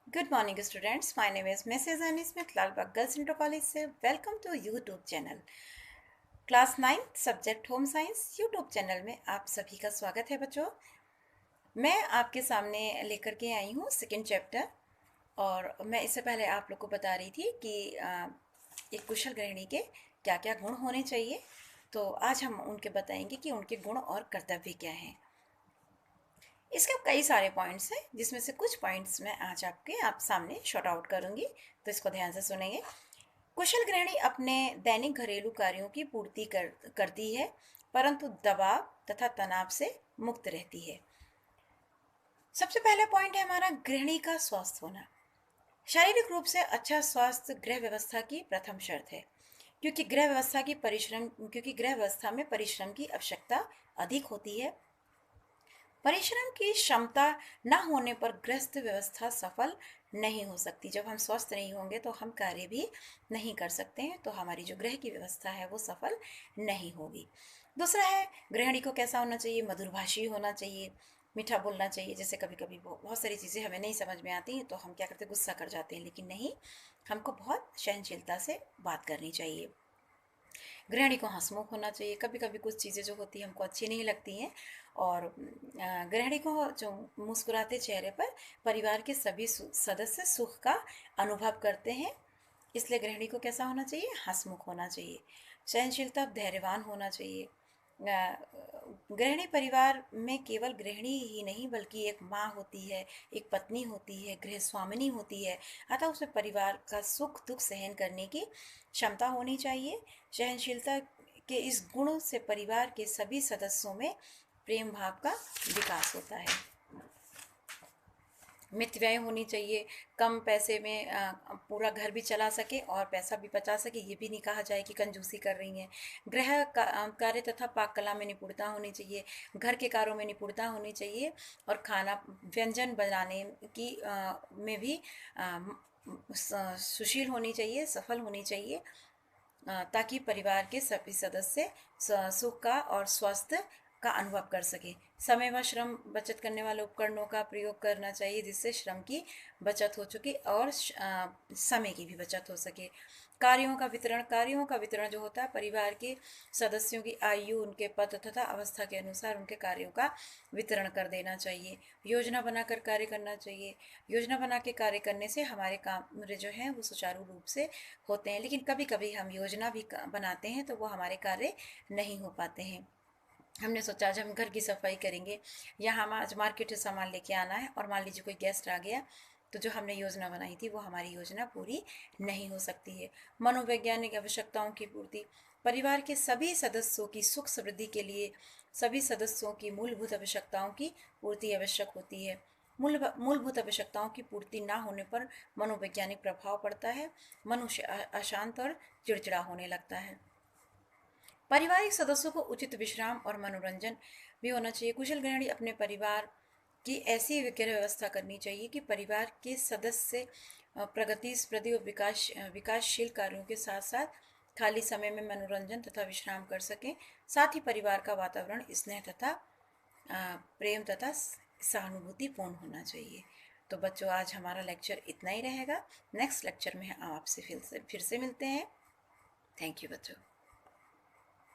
Good morning, students. My name is Mrs. Annie Smith, Lalbagh girls inter college से welcome to YouTube channel. Class 9 subject home science YouTube channel में आप सभी का स्वागत है बच्चों। मैं आपके सामने लेकर के आई हूँ सेकेंड चैप्टर। और मैं इससे पहले आप लोग को बता रही थी कि एक कुशल गृहिणी के क्या क्या गुण होने चाहिए। तो आज हम उनके बताएंगे कि उनके गुण और कर्तव्य क्या हैं। इसके कई सारे पॉइंट्स हैं जिसमें से कुछ पॉइंट्स मैं आज आप सामने शॉर्ट आउट करूंगी, तो इसको ध्यान से सुनेंगे। कुशल गृहिणी अपने दैनिक घरेलू कार्यों की पूर्ति करती है, परंतु दबाव तथा तनाव से मुक्त रहती है। सबसे पहला पॉइंट है हमारा गृहिणी का स्वस्थ होना। शारीरिक रूप से अच्छा स्वास्थ्य गृह व्यवस्था की प्रथम शर्त है, क्योंकि गृह व्यवस्था में परिश्रम की आवश्यकता अधिक होती है। परिश्रम की क्षमता न होने पर गृहस्थ व्यवस्था सफल नहीं हो सकती। जब हम स्वस्थ नहीं होंगे तो हम कार्य भी नहीं कर सकते हैं, तो हमारी जो गृह की व्यवस्था है वो सफल नहीं होगी। दूसरा है, गृहिणी को कैसा होना चाहिए? मधुरभाषी होना चाहिए, मीठा बोलना चाहिए। जैसे कभी कभी बहुत सारी चीज़ें हमें नहीं समझ में आती हैं तो हम क्या करते हैं, गुस्सा कर जाते हैं, लेकिन नहीं, हमको बहुत सहनशीलता से बात करनी चाहिए। गृहिणी को हंसमुख होना चाहिए। कभी कभी कुछ चीज़ें जो होती हैं हमको अच्छी नहीं लगती हैं, और गृहिणी को जो मुस्कुराते चेहरे पर परिवार के सभी सदस्य सुख का अनुभव करते हैं। इसलिए गृहिणी को कैसा होना चाहिए? हंसमुख होना चाहिए। सहनशीलता, धैर्यवान होना चाहिए। गृहिणी परिवार में केवल गृहिणी ही नहीं बल्कि एक माँ होती है, एक पत्नी होती है, गृह स्वामिनी होती है। अतः उसे परिवार का सुख दुख सहन करने की क्षमता होनी चाहिए। सहनशीलता के इस गुण से परिवार के सभी सदस्यों में प्रेम भाव का विकास होता है। मित व्यय होनी चाहिए, कम पैसे में पूरा घर भी चला सके और पैसा भी बचा सके। ये भी नहीं कहा जाए कि कंजूसी कर रही हैं। गृह कार्य तथा पाक कला में निपुणता होनी चाहिए, घर के कार्यों में निपुणता होनी चाहिए, और खाना व्यंजन बनाने की में भी सुशील होनी चाहिए, सफल होनी चाहिए, ताकि परिवार के सभी सदस्य सुख का और स्वास्थ्य का अनुभव कर सके। समय व श्रम बचत करने वाले उपकरणों का प्रयोग करना चाहिए, जिससे श्रम की बचत हो चुकी और समय की भी बचत हो सके। कार्यों का वितरण जो होता है, परिवार के सदस्यों की आयु, उनके पद तथा अवस्था के अनुसार उनके कार्यों का वितरण कर देना चाहिए। योजना बनाकर कार्य करना चाहिए। योजना बना के कार्य करने से हमारे काम जो हैं वो सुचारू रूप से होते हैं, लेकिन कभी कभी हम योजना भी बनाते हैं तो वो हमारे कार्य नहीं हो पाते हैं। हमने सोचा आज हम घर की सफाई करेंगे, या हम आज मार्केट से सामान लेके आना है, और मान लीजिए कोई गेस्ट आ गया, तो जो हमने योजना बनाई थी वो हमारी योजना पूरी नहीं हो सकती है। मनोवैज्ञानिक आवश्यकताओं की पूर्ति। परिवार के सभी सदस्यों की सुख समृद्धि के लिए सभी सदस्यों की मूलभूत आवश्यकताओं की पूर्ति आवश्यक होती है। मूलभूत आवश्यकताओं की पूर्ति ना होने पर मनोवैज्ञानिक प्रभाव पड़ता है। मनुष्य अशांत और चिड़चिड़ा होने लगता है। पारिवारिक सदस्यों को उचित विश्राम और मनोरंजन भी होना चाहिए। कुशल गृहिणी अपने परिवार की ऐसी व्यवस्था करनी चाहिए कि परिवार के सदस्य प्रगति, स्मृति और विकासशील कार्यों के साथ साथ खाली समय में मनोरंजन तथा विश्राम कर सकें। साथ ही परिवार का वातावरण स्नेह तथा प्रेम तथा सहानुभूतिपूर्ण होना चाहिए। तो बच्चों, आज हमारा लेक्चर इतना ही रहेगा। नेक्स्ट लेक्चर में हम आपसे फिर से मिलते हैं। थैंक यू बच्चों।